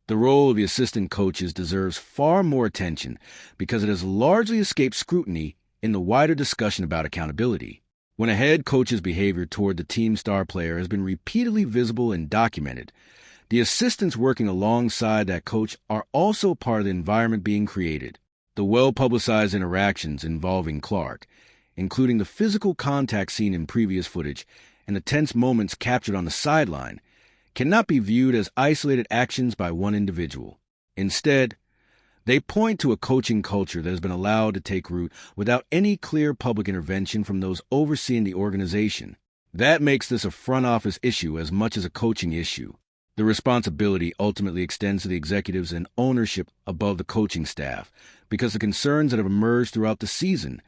The role of the assistant coaches deserves far more attention because it has largely escaped scrutiny in the wider discussion about accountability. When a head coach's behavior toward the team star player has been repeatedly visible and documented, the assistants working alongside that coach are also part of the environment being created. The well-publicized interactions involving Clark, including the physical contact seen in previous footage and the tense moments captured on the sideline, cannot be viewed as isolated actions by one individual. Instead, they point to a coaching culture that has been allowed to take root without any clear public intervention from those overseeing the organization. That makes this a front office issue as much as a coaching issue. The responsibility ultimately extends to the executives and ownership above the coaching staff, because the concerns that have emerged throughout the season,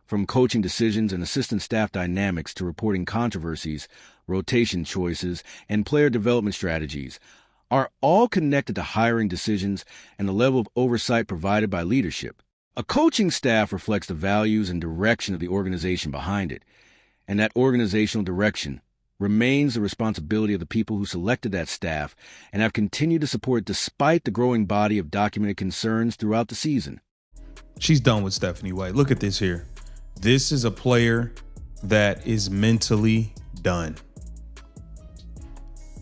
from coaching decisions and assistant staff dynamics to reporting controversies, rotation choices, and player development strategies, are all connected to hiring decisions and the level of oversight provided by leadership. A coaching staff reflects the values and direction of the organization behind it, and that organizational direction remains the responsibility of the people who selected that staff and have continued to support despite the growing body of documented concerns throughout the season. She's done with Stephanie White. Look at this here. This is a player that is mentally done.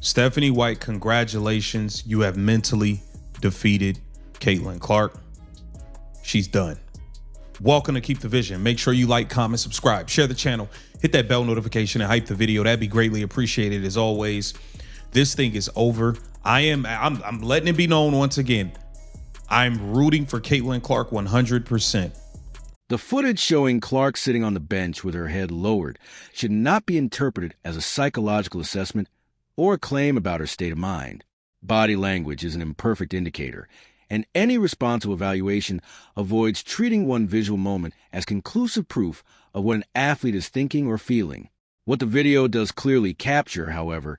Stephanie White, congratulations. You have mentally defeated Caitlin Clark. She's done. Welcome to Keep the Vision. Make sure you like, comment, subscribe, share the channel, hit that bell notification and hype the video. That'd be greatly appreciated. As always, this thing is over. I'm letting it be known once again. I'm rooting for Caitlin Clark 100%. The footage showing Clark sitting on the bench with her head lowered should not be interpreted as a psychological assessment or a claim about her state of mind. Body language is an imperfect indicator, and any responsible evaluation avoids treating one visual moment as conclusive proof of what an athlete is thinking or feeling. What the video does clearly capture, however,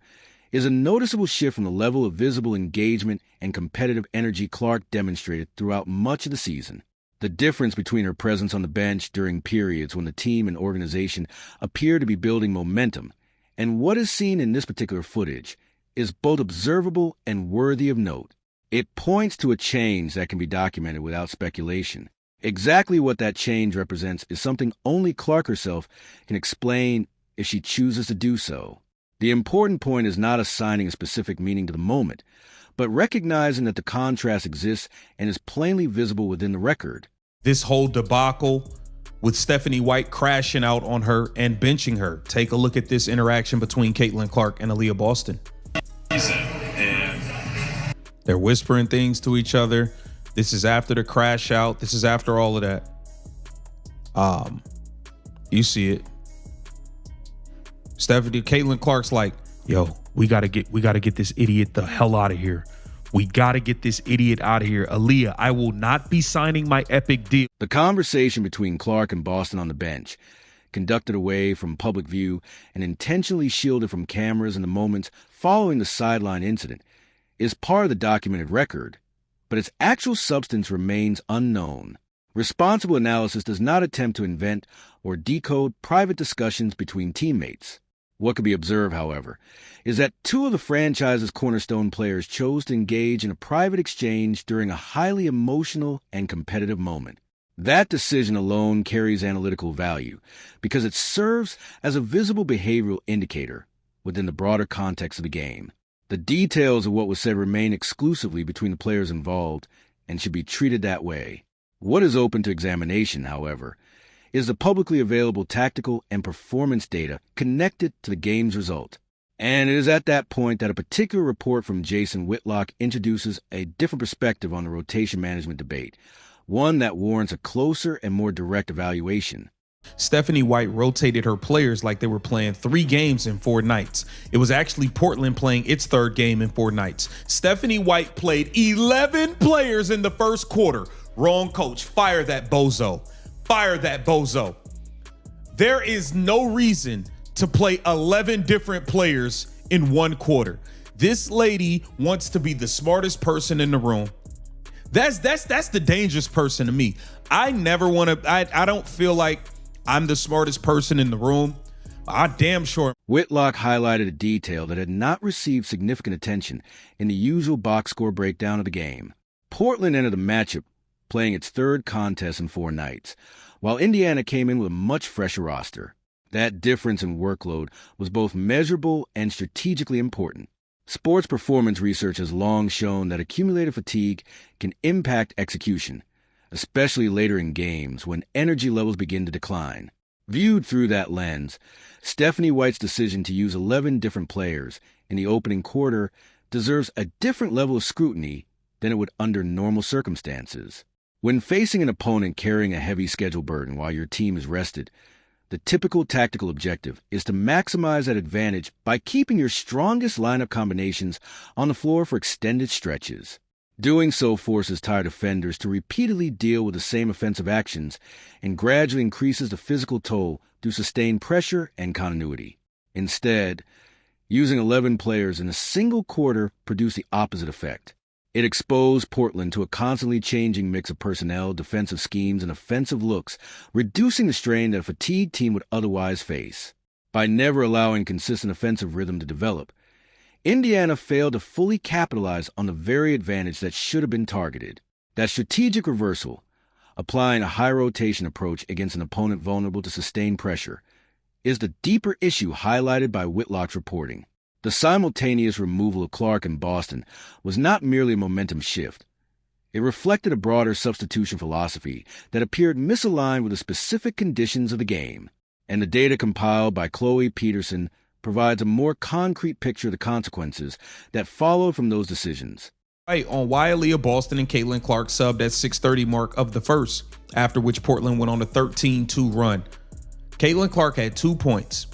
is a noticeable shift from the level of visible engagement and competitive energy Clark demonstrated throughout much of the season. The difference between her presence on the bench during periods when the team and organization appear to be building momentum and what is seen in this particular footage is both observable and worthy of note. It points to a change that can be documented without speculation. Exactly what that change represents is something only Clark herself can explain if she chooses to do so. The important point is not assigning a specific meaning to the moment, but recognizing that the contrast exists and is plainly visible within the record. This whole debacle with Stephanie White crashing out on her and benching her. Take a look at this interaction between Caitlin Clark and Aaliyah Boston. They're whispering things to each other. This is after the crash out. This is after all of that. You see it. Caitlin Clark's like, yo, we gotta get this idiot the hell out of here. We gotta get this idiot out of here. Aaliyah, I will not be signing my epic deal. The conversation between Clark and Boston on the bench, conducted away from public view and intentionally shielded from cameras in the moments following the sideline incident, is part of the documented record, but its actual substance remains unknown. Responsible analysis does not attempt to invent or decode private discussions between teammates. What can be observed, however, is that two of the franchise's cornerstone players chose to engage in a private exchange during a highly emotional and competitive moment. That decision alone carries analytical value because it serves as a visible behavioral indicator within the broader context of the game. The details of what was said remain exclusively between the players involved and should be treated that way. What is open to examination, however, is the publicly available tactical and performance data connected to the game's result. And it is at that point that a particular report from Jason Whitlock introduces a different perspective on the rotation management debate, one that warrants a closer and more direct evaluation. Stephanie White rotated her players like they were playing 3 games in 4 nights. It was actually Portland playing its 3rd game in 4 nights. Stephanie White played 11 players in the first quarter. Wrong coach. Fire that bozo. Fire that bozo. There is no reason to play 11 different players in 1 quarter. This lady wants to be the smartest person in the room. That's the dangerous person to me. I never want to, I don't feel like I'm the smartest person in the room, Damn sure. Whitlock highlighted a detail that had not received significant attention in the usual box score breakdown of the game. Portland entered the matchup playing its third contest in 4 nights, while Indiana came in with a much fresher roster. That difference in workload was both measurable and strategically important. Sports performance research has long shown that accumulated fatigue can impact execution, especially later in games when energy levels begin to decline. Viewed through that lens, Stephanie White's decision to use 11 different players in the opening quarter deserves a different level of scrutiny than it would under normal circumstances. When facing an opponent carrying a heavy schedule burden while your team is rested, the typical tactical objective is to maximize that advantage by keeping your strongest lineup combinations on the floor for extended stretches. Doing so forces tired defenders to repeatedly deal with the same offensive actions and gradually increases the physical toll through sustained pressure and continuity. Instead, using 11 players in a single quarter produced the opposite effect. It exposed Portland to a constantly changing mix of personnel, defensive schemes, and offensive looks, reducing the strain that a fatigued team would otherwise face. By never allowing consistent offensive rhythm to develop, Indiana failed to fully capitalize on the very advantage that should have been targeted. That strategic reversal, applying a high-rotation approach against an opponent vulnerable to sustained pressure, is the deeper issue highlighted by Whitlock's reporting. The simultaneous removal of Clark in Boston was not merely a momentum shift. It reflected a broader substitution philosophy that appeared misaligned with the specific conditions of the game. And the data compiled by Chloe Peterson provides a more concrete picture of the consequences that followed from those decisions. Right, on Wiley, Boston and Caitlin Clark subbed at 6:30 mark of the first, after which Portland went on a 13-2 run. Caitlin Clark had 2 points,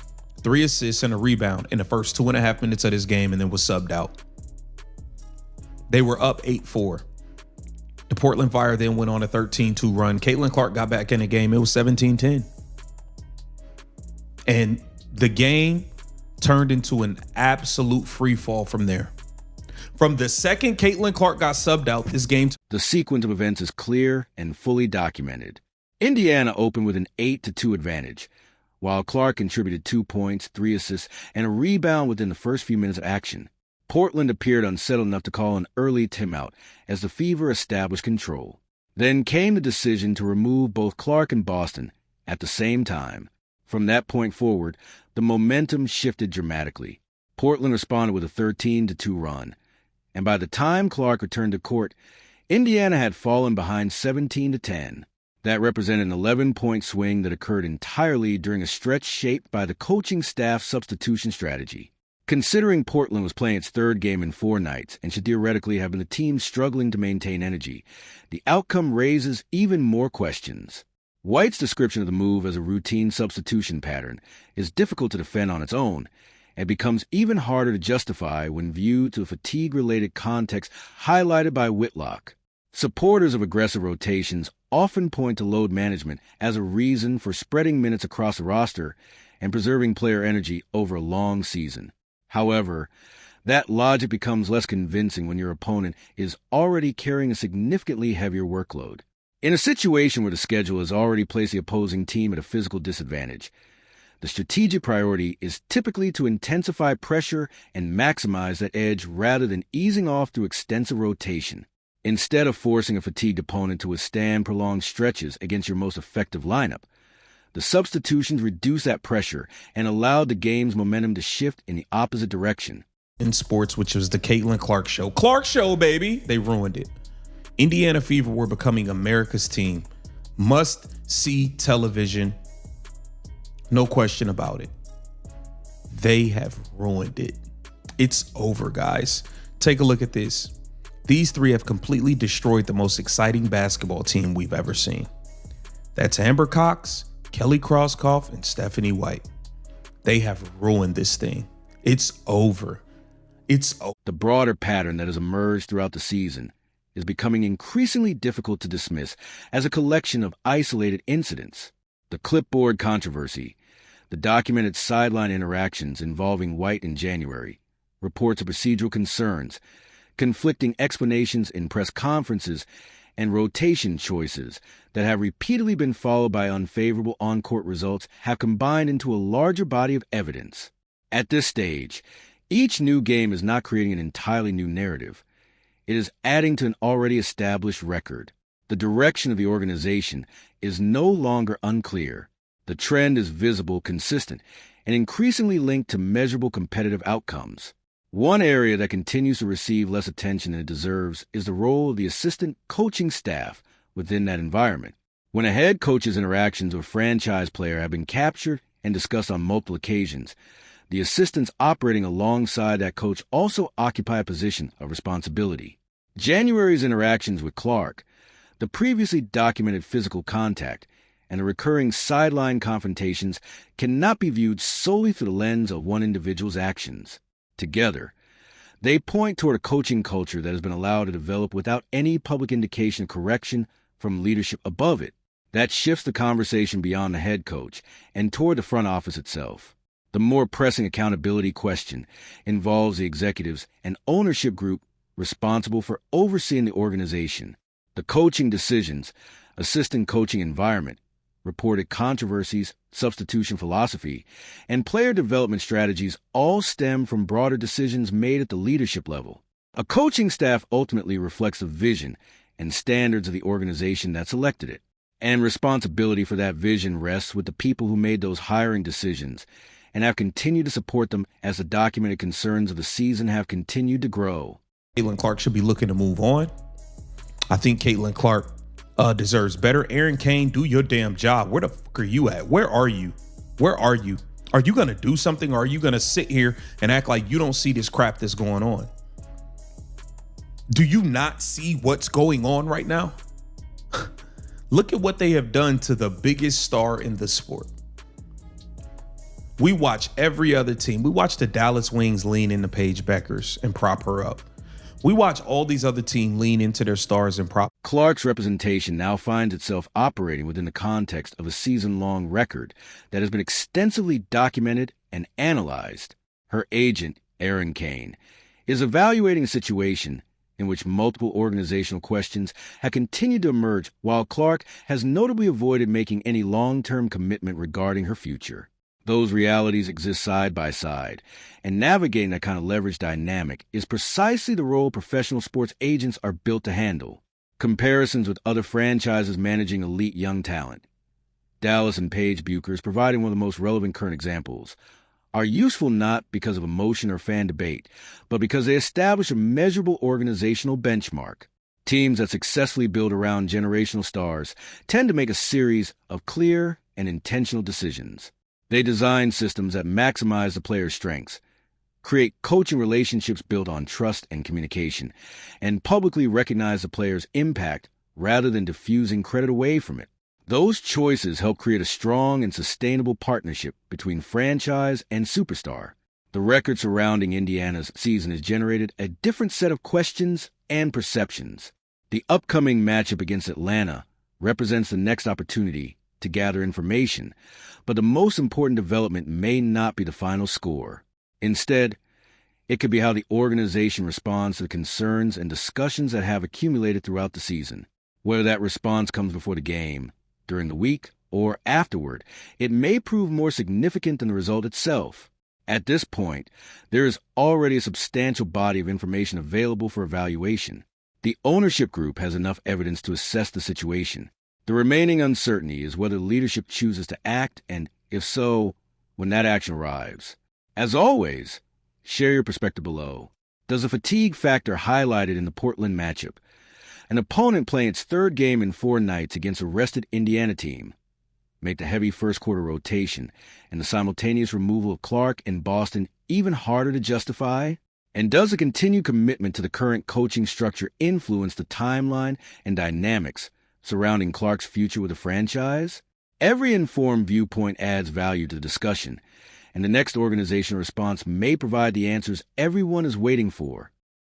3 assists, and a rebound in the first 2.5 minutes of this game and then was subbed out. They were up 8-4. The Portland Fire then went on a 13-2 run. Caitlin Clark got back in the game. It was 17-10. And the game turned into an absolute free fall from there. From the second Caitlin Clark got subbed out, this game... The sequence of events is clear and fully documented. Indiana opened with an 8-2 advantage, while Clark contributed 2 points, 3 assists, and a rebound within the first few minutes of action. Portland appeared unsettled enough to call an early timeout as the Fever established control. Then came the decision to remove both Clark and Boston at the same time. From that point forward, the momentum shifted dramatically. Portland responded with a 13-2 run, and by the time Clark returned to court, Indiana had fallen behind 17-10. That represented an 11-point swing that occurred entirely during a stretch shaped by the coaching staff's substitution strategy. Considering Portland was playing its third game in 4 nights and should theoretically have been the team struggling to maintain energy, the outcome raises even more questions. White's description of the move as a routine substitution pattern is difficult to defend on its own and becomes even harder to justify when viewed to the fatigue-related context highlighted by Whitlock. Supporters of aggressive rotations often point to load management as a reason for spreading minutes across the roster and preserving player energy over a long season. However, that logic becomes less convincing when your opponent is already carrying a significantly heavier workload. In a situation where the schedule has already placed the opposing team at a physical disadvantage, the strategic priority is typically to intensify pressure and maximize that edge rather than easing off through extensive rotation. Instead of forcing a fatigued opponent to withstand prolonged stretches against your most effective lineup, the substitutions reduced that pressure and allowed the game's momentum to shift in the opposite direction. In sports, which was the Caitlin Clark show. Clark show, baby! They ruined it. Indiana Fever were becoming America's team. Must-see television. No question about it. They have ruined it. It's over, guys. Take a look at this. These 3 have completely destroyed the most exciting basketball team we've ever seen. That's Amber Cox, Kelly Krauskopf, and Stephanie White. They have ruined this thing. It's over. It's over. The broader pattern that has emerged throughout the season is becoming increasingly difficult to dismiss as a collection of isolated incidents. The clipboard controversy, the documented sideline interactions involving White in January, reports of procedural concerns, conflicting explanations in press conferences, and rotation choices that have repeatedly been followed by unfavorable on-court results have combined into a larger body of evidence. At this stage, each new game is not creating an entirely new narrative. It is adding to an already established record. The direction of the organization is no longer unclear. The trend is visible, consistent, and increasingly linked to measurable competitive outcomes. One area that continues to receive less attention than it deserves is the role of the assistant coaching staff within that environment. When a head coach's interactions with a franchise player have been captured and discussed on multiple occasions, the assistants operating alongside that coach also occupy a position of responsibility. January's interactions with Clark, the previously documented physical contact, and the recurring sideline confrontations cannot be viewed solely through the lens of one individual's actions. Together, they point toward a coaching culture that has been allowed to develop without any public indication of correction from leadership above it. That shifts the conversation beyond the head coach and toward the front office itself. The more pressing accountability question involves the executives and ownership group responsible for overseeing the organization. The coaching decisions, assistant coaching environment, reported controversies, substitution philosophy, and player development strategies all stem from broader decisions made at the leadership level. A coaching staff ultimately reflects the vision and standards of the organization that selected it, and responsibility for that vision rests with the people who made those hiring decisions and have continued to support them as the documented concerns of the season have continued to grow. Caitlin Clark should be looking to move on. I think Caitlin Clark deserves better. Aaron Kane, do your damn job. Where the fuck are you at? Where are you? Where are you? Are you going to do something, or are you going to sit here and act like you don't see this crap that's going on? Do you not see what's going on right now? Look at what they have done to the biggest star in the sport. We watch every other team. We watch the Dallas Wings lean into Paige Beckers and prop her up. We watch all these other teams lean into their stars and prop. Clark's representation now finds itself operating within the context of a season-long record that has been extensively documented and analyzed. Her agent, Aaron Kane, is evaluating a situation in which multiple organizational questions have continued to emerge, while Clark has notably avoided making any long-term commitment regarding her future. Those realities exist side by side, and navigating that kind of leverage dynamic is precisely the role professional sports agents are built to handle. Comparisons with other franchises managing elite young talent, Dallas and Paige Buchers providing one of the most relevant current examples, are useful not because of emotion or fan debate, but because they establish a measurable organizational benchmark. Teams that successfully build around generational stars tend to make a series of clear and intentional decisions. They design systems that maximize the player's strengths, create coaching relationships built on trust and communication, and publicly recognize the player's impact rather than diffusing credit away from it. Those choices help create a strong and sustainable partnership between franchise and superstar. The record surrounding Indiana's season has generated a different set of questions and perceptions. The upcoming matchup against Atlanta represents the next opportunity to gather information, but the most important development may not be the final score. Instead, it could be how the organization responds to the concerns and discussions that have accumulated throughout the season. Whether that response comes before the game, during the week, or afterward, it may prove more significant than the result itself. At this point, there is already a substantial body of information available for evaluation. The ownership group has enough evidence to assess the situation. The remaining uncertainty is whether leadership chooses to act, and if so, when that action arrives. As always, share your perspective below. Does the fatigue factor highlighted in the Portland matchup, an opponent playing its third game in 4 nights against a rested Indiana team, make the heavy first-quarter rotation and the simultaneous removal of Clark in Boston even harder to justify? And does a continued commitment to the current coaching structure influence the timeline and dynamics surrounding Clark's future with the franchise? Every informed viewpoint adds value to the discussion, and the next organizational response may provide the answers everyone is waiting for.